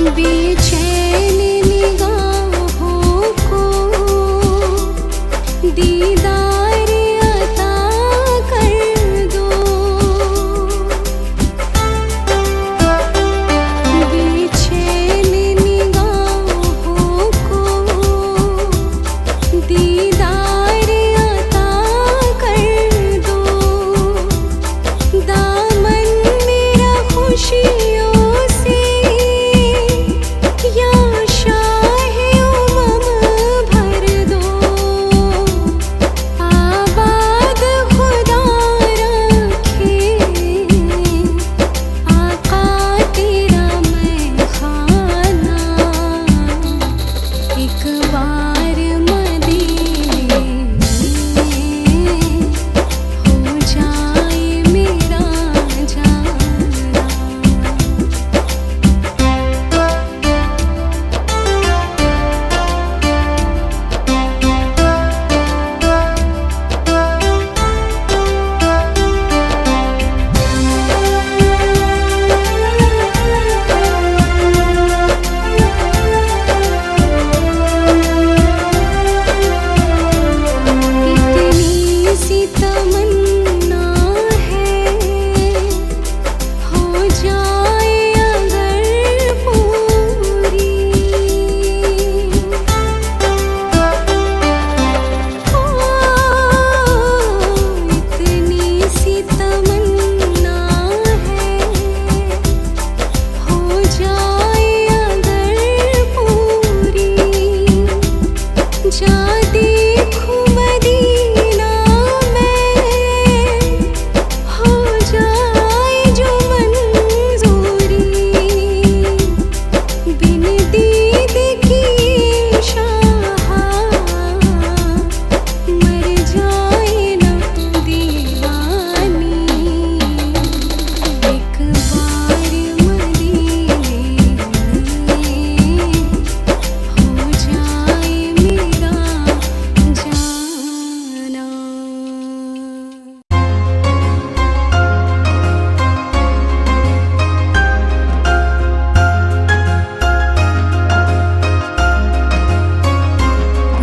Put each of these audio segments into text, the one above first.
बेचैन निगाहों को दीदार अता कर दो। बेचैन निगाहों को दीदार अता कर दो। दामन मेरा खुशियों से या शाहे उमम भर दो। आबाद खुदा रखे आका तेरा मैं खाना। एक बार मदीने हो जाए मेरा जाना। इतनी सी तमन्ना है हो जाए अगर पूरी। इतनी सी तमन्ना है हो जाए अगर पूरी। जा देखूं मदीना मैं हो जाए जो मंजूरी। बिन दीद की शाहा मर जाए ना दीवानी। एक बार मदीने हो जाए मेरा जाना।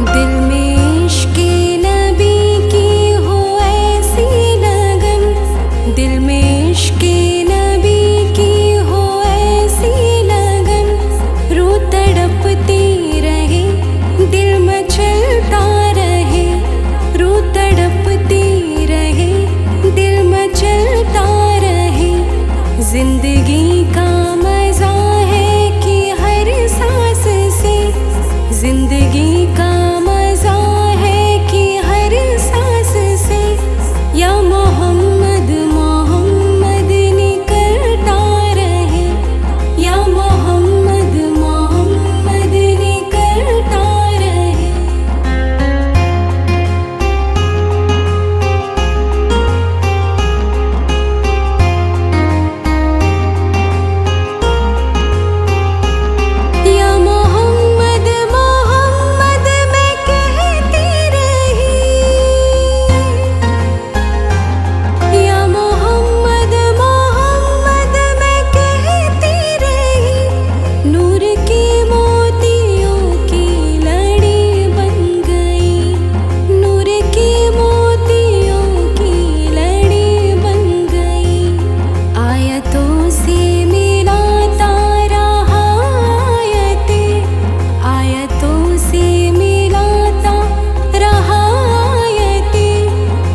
दिल में इश्क़े नबी की हो ऐसी लगन। दिल में इश्क़े नबी की हो ऐसी लगन। रूह तड़पती रहे दिल मचलता रहे। रूह तड़पती रहे दिल मचलता रहे। जिंदगी का मजा है कि हर सांस से। जिंदगी का मजा है कि हर सांस से। या मोहम्मद मोहम्मद निकलता रहे। या मोहम्मद मोहम्मद निकलता रहे। या मोहम्मद मोहम्मद मैं कहती रही। या मोहम्मद मोहम्मद मैं कहती रही। नूर की मोतियों की लड़ी बन गई। नूर की मोतियों की लड़ी बन गई। आयतों से मिलाता रहा आयतें। आयतों से मिलाता रहा आयतें।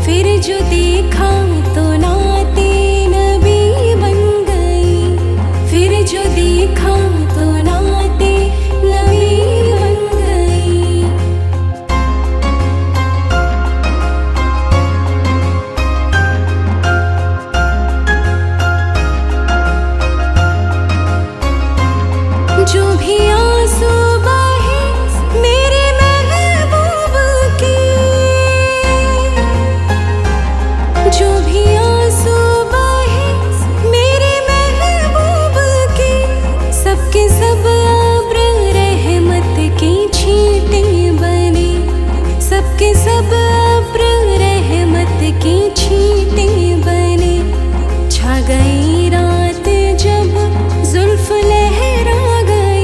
फिर जो देखा तो नाते नबी बन गई। फिर जो देखा तो नाते नबी बन गई। जो भी आंसू बहे मेरे महबूब के। जो भी आंसू बहे मेरे महबूब के। सबके सब अब्र रहमत की छींटें बने। सबके सब अब्र रहमत की छींटें बने। छा गई रात जब जुल्फ लहरा गई।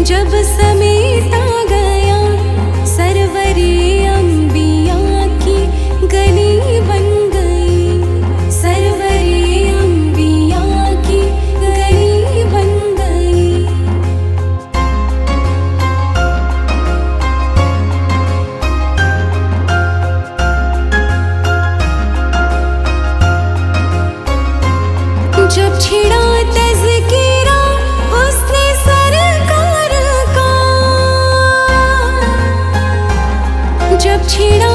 जब समेटा गया सरवरे अंबिया की गली बन गई, सरवरे अंबिया की गली बन गई। जब छिड़ा तज़किरा हुस्ने सरकार का, जब छिड़ा